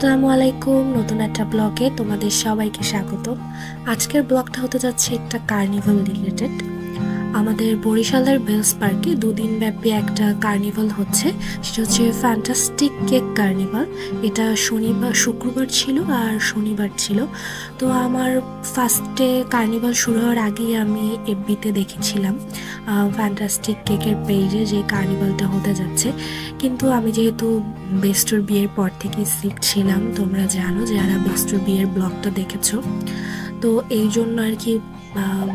আসসালামু আলাইকুম, নতুন একটা ব্লগে তোমাদের সবাইকে স্বাগত। আজকের ব্লগটা হতে যাচ্ছে একটা কার্নিভাল রিলেটেড। আমাদের বরিশালের বেলস পার্কে দুদিন ব্যাপী একটা কার্নিভাল হচ্ছে, সেটা হচ্ছে ফ্যান্টাস্টিক কেক কার্নিভাল। এটা শুক্রবার ছিল আর শনিবার ছিল। তো আমার ফার্স্টে কার্নিভাল শুরু হওয়ার আগেই আমি এফবিতে দেখেছিলাম ফ্যান্টাস্টিক কেকের পেজে যে কার্নিভালটা হতে যাচ্ছে, কিন্তু আমি যেহেতু বেস্টুর বিয়ের পর থেকে সিক ছিলাম, তোমরা জানো যারা বেস্টুর বিয়ের ব্লগটা দেখেছো, তো এই জন্য আর কি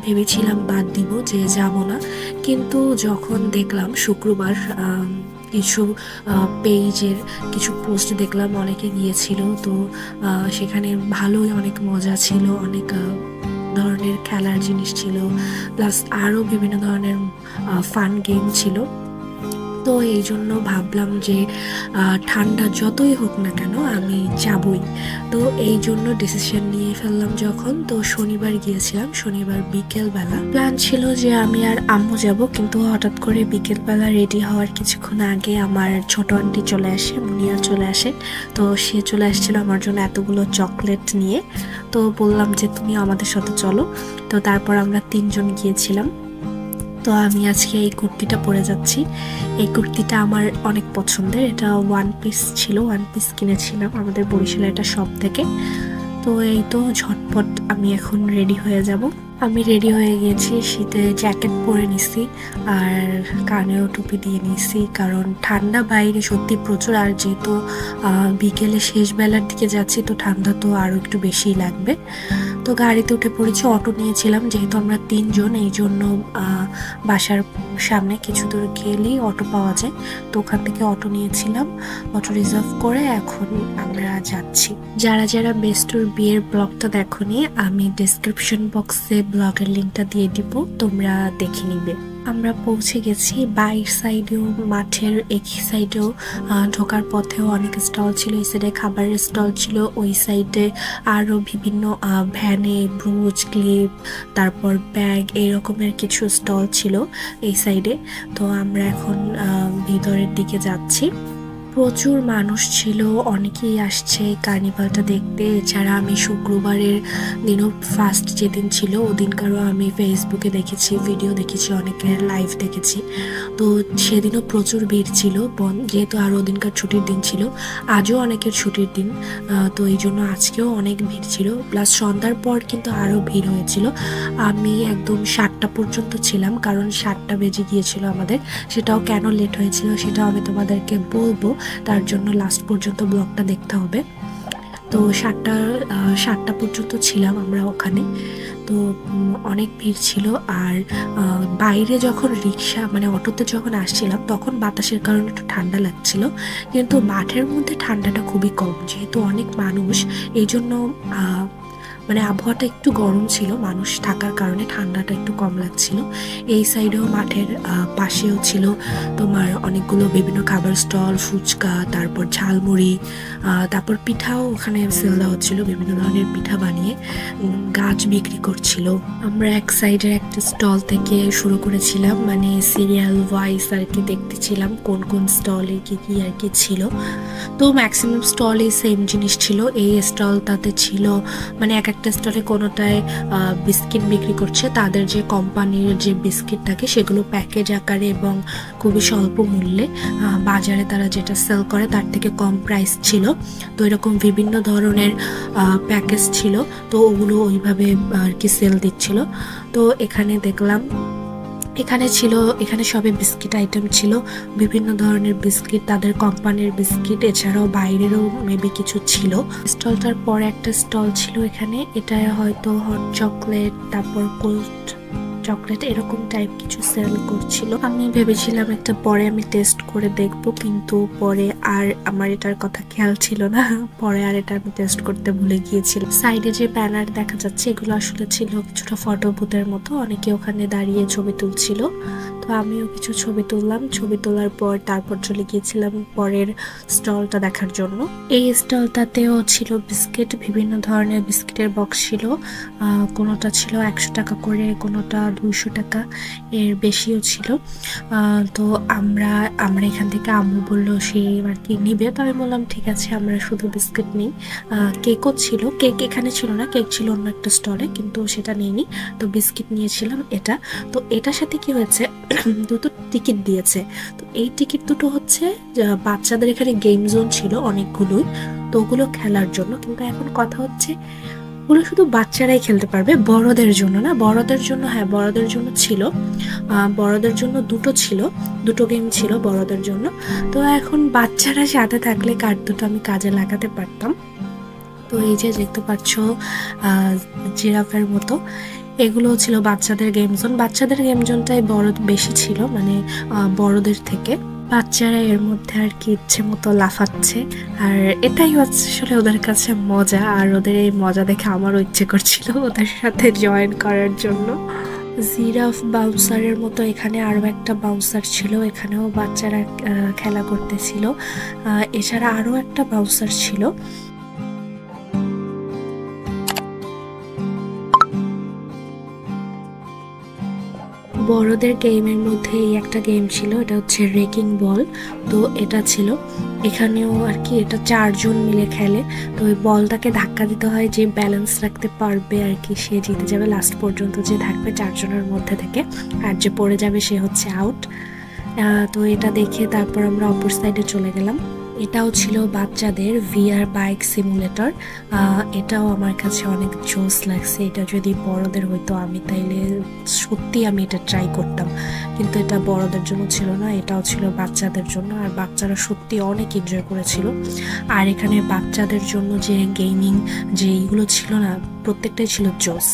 ভেবেছিলাম বাদ দিব, যে যাব না। কিন্তু যখন দেখলাম শুক্রবার কিছু পেজের কিছু পোস্ট দেখলাম, অনেকে গিয়েছিল, তো সেখানে ভালোই অনেক মজা ছিল, অনেক ধরনের খেলার জিনিস ছিল, প্লাস আরও বিভিন্ন ধরনের ফান গেম ছিল। তো এই জন্য ভাবলাম যে ঠান্ডা যতই হোক না কেন আমি যাবই। তো এই জন্য ডিসিশন নিয়ে ফেললাম যখন। তো শনিবার গিয়েছিলাম, শনিবার বিকেলবেলা প্ল্যান ছিল যে আমি আর আম্মু যাব, কিন্তু হঠাৎ করে বিকেলবেলা রেডি হওয়ার কিছুক্ষণ আগে আমার ছোট আন্টি চলে আসে, মুনিয়া চলে আসে। তো সে চলে আসছিল আমার জন্য এতগুলো চকলেট নিয়ে। তো বললাম যে তুমি আমাদের সাথে চলো। তো তারপর আমরা 3 জন গিয়েছিলাম। তো আমি আজকে এই কুর্তিটা পরে যাচ্ছি। এই কুর্তিটা আমার অনেক পছন্দের, এটা 1 পিস ছিল, 1 পিস কিনেছিলাম আমাদের বরিশালের একটা শপ থেকে। তো এই তো ঝটপট আমি এখন রেডি হয়ে যাব। আমি রেডি হয়ে গেছি, শীতে জ্যাকেট পরে নিছি আর কানেও টুপি দিয়ে নিছি, কারণ ঠান্ডা বাইরে সত্যি প্রচুর। আর যেহেতু বিকেলে শেষ বেলার দিকে যাচ্ছি, তো ঠান্ডা তো আরও একটু বেশিই লাগবে। তো গাড়িতে উঠে পড়েছি, অটো নিয়েছিলাম, যেহেতু আমরা 3 জন, এই জন্য বাসার সামনে কিছু দূর গেলেই অটো পাওয়া যায়। তো ওখান থেকে অটো নিয়েছিলাম, অটো রিজার্ভ করে এখন আমরা যাচ্ছি। যারা যারা বেস্টুর বিয়ের ব্লগটা দেখোনি, আমি ডেসক্রিপশন বক্সে ব্লগের লিঙ্কটা দিয়ে দিব, তোমরা দেখে নিবে। আমরা পৌঁছে গেছি। বাইর সাইডেও মাঠের একই সাইডেও ঢোকার পথেও অনেক স্টল ছিল। এই সাইডে খাবারের স্টল ছিল, ওই সাইডে আরও বিভিন্ন ভ্যানে ব্রুচ, ক্লিপ, তারপর ব্যাগ, এই রকমের কিছু স্টল ছিল এই সাইডে। তো আমরা এখন ভিতরের দিকে যাচ্ছি। প্রচুর মানুষ ছিল, অনেকেই আসছে কার্নিভালটা দেখতে। এছাড়া আমি শুক্রবারের দিনও ফার্স্ট যেদিন ছিল ওদিনকারও আমি ফেসবুকে দেখেছি, ভিডিও দেখেছি, অনেকের লাইভ দেখেছি। তো সেদিনও প্রচুর ভিড় ছিল, যেহেতু আর ওদিনকার ছুটির দিন ছিল। আজও অনেকের ছুটির দিন, তো এই জন্য আজকেও অনেক ভিড় ছিল। প্লাস সন্ধ্যার পর কিন্তু আরও ভিড় হয়েছিল। আমি একদম 7টা পর্যন্ত ছিলাম, কারণ 7টা বেজে গিয়েছিল আমাদের। সেটাও কেন লেট হয়েছিল সেটাও আমি তোমাদেরকে বলবো, তার জন্য লাস্ট পর্যন্ত ব্লগটা দেখতে হবে। তো 7টা পর্যন্ত ছিলাম আমরা ওখানে। তো অনেক ভিড় ছিল। আর বাইরে যখন রিক্সা মানে অটোতে যখন আসছিলাম, তখন বাতাসের কারণে একটু ঠান্ডা লাগছিল, কিন্তু মাঠের মধ্যে ঠান্ডাটা খুবই কম, যেহেতু অনেক মানুষ, এই জন্য মানে আবহাওয়াটা একটু গরম ছিল, মানুষ থাকার কারণে ঠান্ডাটা একটু কম লাগছিল। এই সাইডেও মাঠের পাশেও ছিল তোমার অনেকগুলো বিভিন্ন খাবার স্টল, ফুচকা, তারপর ঝালমুড়ি, তারপর পিঠাও ওখানে সেল দেওয়া হচ্ছিল, বিভিন্ন ধরনের পিঠা বানিয়ে গাছ বিক্রি করছিল। আমরা এক সাইডের একটা স্টল থেকে শুরু করেছিলাম, মানে সিরিয়াল ওয়াইজ আর কি দেখতেছিলাম কোন কোন স্টলে কি কি আর কি ছিল। তো ম্যাক্সিমাম স্টলে সেম জিনিস ছিল। এই স্টলটাতে ছিল মানে একটা স্টলে কোনোটায় বিস্কিট বিক্রি করছে, তাদের যে কোম্পানির যে বিস্কিট থাকে সেগুলো প্যাকেজ আকারে এবং খুবই স্বল্প মূল্যে, বাজারে তারা যেটা সেল করে তার থেকে কম প্রাইস ছিল। তো এরকম বিভিন্ন ধরনের প্যাকেজ ছিল, তো ওগুলো ওইভাবে আর কি সেল দিচ্ছিল। তো এখানে দেখলাম এখানে সবে বিস্কিট আইটেম ছিল, বিভিন্ন ধরনের বিস্কিট, তাদের কোম্পানির বিস্কিট, এছাড়াও বাইরেরও মেবি কিছু ছিল। স্টলটার পরে একটা স্টল ছিল এখানে, এটা হয়তো হট চকলেট, তারপর কোল্ড চকলেট, এরকম টাইপ কিছু সেল করছিল। আমি ভেবেছিলাম একটা পরে আমি টেস্ট করে দেখবো, কিন্তু পরে আর আমার এটার কথা খেয়াল ছিল না, পরে আর এটা আমি টেস্ট করতে ভুলে গিয়েছিলাম। সাইডে যে ব্যানার দেখা যাচ্ছে, এগুলো আসলে ছিল কিছুটা ফটো বুথের মতো, অনেকে ওখানে দাঁড়িয়ে ছবি তুলছিল। তো তো আমিও কিছু ছবি তুললাম। ছবি তোলার পর তারপর চলে গিয়েছিলাম পরের স্টলটা দেখার জন্য। এই স্টলটাতেও ছিল বিস্কিট, বিভিন্ন ধরনের বিস্কিটের বক্স ছিল। কোনোটা ছিল 100 টাকা করে, কোনোটা 200 টাকা, এর বেশিও ছিল। তো আমরা এখান থেকে আম্মু বললো সে আর কি নিবে, তো আমি বললাম ঠিক আছে আমরা শুধু বিস্কিট নিই। কেকও ছিল, কেক এখানে ছিল না, কেক ছিল অন্য একটা স্টলে, কিন্তু সেটা নিইনি। তো বিস্কিট নিয়েছিলাম এটা। তো এটার সাথে কি হয়েছে, দুটো টিকিট দিয়েছে। তো এই টিকিট দুটো হচ্ছে বাচ্চাদের এখানে গেম জোন ছিল অনেকগুলোই, তো ওগুলো খেলার জন্য। কিন্তু এখন কথা হচ্ছে ওগুলো শুধু বাচ্চারাই খেলতে পারবে, বড়দের জন্য না। বড়দের জন্য হ্যাঁ, বড়দের জন্য ছিল, বড়দের জন্য দুটো গেম ছিল বড়দের জন্য। তো এখন বাচ্চারা সাথে থাকলে কার দুটো আমি কাজে লাগাতে পারতাম। তো এই যে দেখতে পাচ্ছ জিরাফের মতো, এগুলো ছিল বাচ্চাদের গেম জোন। বাচ্চাদের গেম জোনটাই বড় বেশি ছিল, মানে বড়দের থেকে। বাচ্চারা এর মধ্যে আর কি ইচ্ছে মতো লাফাচ্ছে, আর এটাই আসলে ওদের কাছে মজা। আর ওদের এই মজা দেখে আমারও ইচ্ছে করছিল ওদের সাথে জয়েন করার জন্য। জিরাফ বাউন্সারের মতো এখানে আরো একটা বাউন্সার ছিল, এখানেও বাচ্চারা খেলা করতেছিল। এছাড়া আরো একটা বাউন্সার ছিল। বড়দের গেমের মধ্যে এই একটা গেম ছিল, এটা হচ্ছে রেকিং বল। তো এটা ছিল এখানেও আর কি, এটা 4 জন মিলে খেলে। তো ওই বলটাকে ধাক্কা দিতে হয়, যে ব্যালেন্স রাখতে পারবে আর কি সে জিতে যাবে, লাস্ট পর্যন্ত যে থাকবে 4 জনের মধ্যে থেকে, আর যে পড়ে যাবে সে হচ্ছে আউট। তো এটা দেখে তারপর আমরা অপর সাইডে চলে গেলাম। এটাও ছিল বাচ্চাদের ভিআর বাইক সিমুলেটর। এটাও আমার কাছে অনেক জোস লাগছে। এটা যদি বড়দের হইতো আমি তাইলে সত্যি আমি এটা ট্রাই করতাম, কিন্তু এটা বড়দের জন্য ছিল না, এটাও ছিল বাচ্চাদের জন্য। আর বাচ্চারা সত্যি অনেক এনজয় করেছিল। আর এখানে বাচ্চাদের জন্য যে গেমিং যে এইগুলো ছিল না, প্রত্যেকটাই ছিল জোস।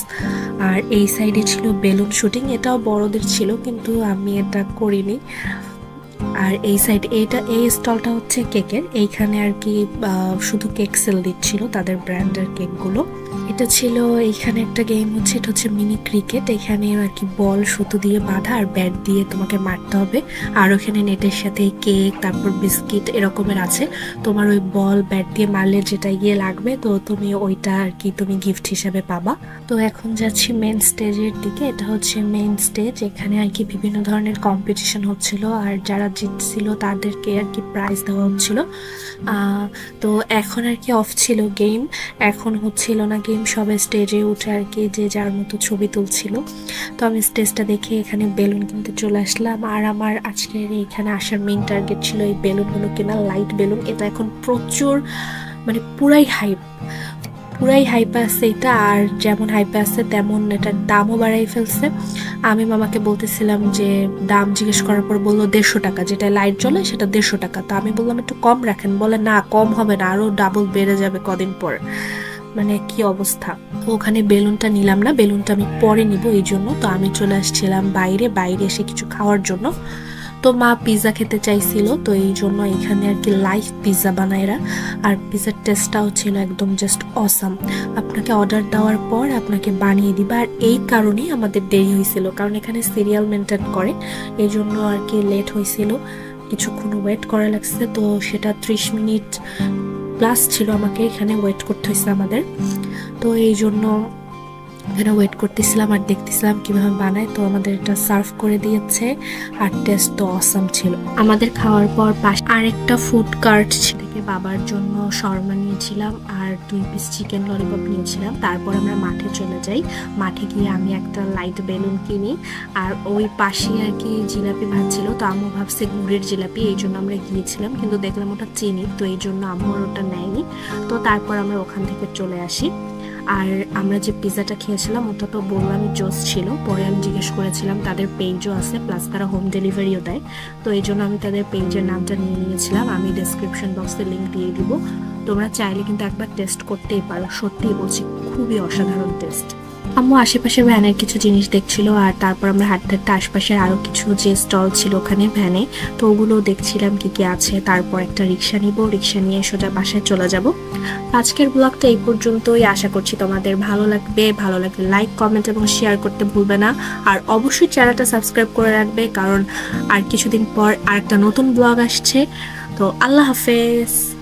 আর এই সাইডে ছিল বেলুন শুটিং, এটাও বড়দের ছিল কিন্তু আমি এটা করিনি। আর এই সাইড এই স্টলটা হচ্ছে কেকের, এইখানে আর কি শুধু কেক সেল দিচ্ছিল, তাদের ব্র্যান্ডের কেকগুলো। এটা ছিল এইখানে একটা গেম হচ্ছে, এটা হচ্ছে মিনি ক্রিকেট। এখানে আর কি বল সুতো দিয়ে বাঁধা আর ব্যাট দিয়ে তোমাকে মারতে হবে। আর ওখানে নেটের সাথে কেক, তারপর বিস্কিট এরকমের আছে। তোমার ওই বল ব্যাট দিয়ে মারলে যেটা গিয়ে লাগবে, তো তুমি ওইটা আর কি তুমি গিফট হিসেবে পাবা। তো এখন যাচ্ছি মেন স্টেজের দিকে। এটা হচ্ছে মেন স্টেজ, এখানে আর কি বিভিন্ন ধরনের কম্পিটিশন হচ্ছিল, আর যারা জিতছিল তাদেরকে আর কি প্রাইজ দেওয়া হচ্ছিল। তো এখন আর কি অফ ছিল গেম, এখন হচ্ছিল না গেম, সবাই স্টেজে উঠে আর কি যে যার মতো ছবি তুলছিল। তো আমি স্টেজটা দেখে এখানে বেলুন কিনতে চলে আসলাম। আর আমার আজকের এখানে আসার মেইন টার্গেট ছিল এই বেলুনগুলো কেনা, লাইট বেলুন। এটা এখন প্রচুর মানে পুরাই হাইপে আছে এটা। আর যেমন হাইপে আছে তেমন এটার দামও বাড়াই ফেলছে। আমি মামাকে বলতেছিলাম যে দাম জিজ্ঞেস করার পর বললো 150 টাকা, যেটা লাইট জ্বলে সেটা 150 টাকা। তো আমি বললাম একটু কম রাখেন, বলে না কম হবে না, আরো ডাবল বেড়ে যাবে কদিন পর। মানে কি অবস্থা। তো ওখানে বেলুনটা নিলাম না, বেলুনটা আমি পরে নিব এই জন্য। তো আমি চলে আসছিলাম বাইরে এসে কিছু খাওয়ার জন্য। তো মা পিৎজা খেতে চাইছিল, তো এই জন্য এখানে আর কি লাইভ পিৎজা বানায় এরা। আর পিৎজার টেস্টটাও ছিল একদম জাস্ট অসাম। আপনাকে অর্ডার দেওয়ার পর আপনাকে বানিয়ে দিবা। আর এই কারণেই আমাদের দেরি হয়েছিল, কারণ এখানে সিরিয়াল মেনটেন করে, এই জন্য আর কি লেট হয়েছিল, কিছুক্ষণ ওয়েট করা লাগছে। তো সেটা 30 মিনিট প্লাস ছিল, আমাকে এখানে ওয়েট করতে হয়েছে আমাদের। তো এই জন্য এখানে ওয়েট করতেছিলাম আর দেখতেছিলাম কিভাবে বানায়। তো আমাদের এটা সার্ভ করে দিয়েছে, আর টেস্ট তো অসাম ছিল। আমাদের খাওয়ার পর পাশে আরেকটা ফুড কার্ট থেকে বাবার জন্য শর্মা নিয়েছিলাম আর 2 পিস চিকেন ললিপপ নিয়েছিলাম। তারপর আমরা মাঠে চলে যাই, মাঠে গিয়ে আমি একটা লাইট বেলুন কিনি। আর ওই পাশে আর কি জিলাপি ভাজছিল, তো আম্মু ভাবছে গুড়ের জিলাপি, এই জন্য আমরা গিয়েছিলাম, কিন্তু দেখলাম ওটা চিনি, তো এই জন্য আম্মু ওটা নেয়নি। তো তারপর আমরা ওখান থেকে চলে আসি। আর আমরা যে পিৎজাটা খেয়েছিলাম ওটা তো বললাম জোস ছিল। পরে আমি জিজ্ঞেস করেছিলাম, তাদের পেজও আছে, প্লাস তারা হোম ডেলিভারিও দেয়। তো এই জন্য আমি তাদের পেজের নামটা নিয়ে নিয়েছিলাম, আমি ডেসক্রিপশন বক্সে লিঙ্ক দিয়ে দিব। তোমরা চাইলে কিন্তু একবার টেস্ট করতেই পারো, সত্যিই বলছি খুবই অসাধারণ টেস্ট। আম্মু আশেপাশে ভ্যানের কিছু জিনিস দেখছিল, আর তারপর আমরা হাঁটতে হাঁটতে আশপাশের আরো কিছু যে স্টল ছিল ওখানে ভ্যানে, তো ওগুলো দেখছিলাম কি কি আছে। তারপর একটা রিক্সা নিব, রিক্সা নিয়ে সোজা বাসায় চলে যাব। আজকের ব্লগটা এই পর্যন্তই। আশা করছি তোমাদের ভালো লাগবে। ভালো লাগলে লাইক, কমেন্ট এবং শেয়ার করতে ভুলবে না। আর অবশ্যই চ্যানেলটা সাবস্ক্রাইব করে রাখবে, কারণ আর কিছুদিন পর আর একটা নতুন ব্লগ আসছে। তো আল্লাহ হাফেজ।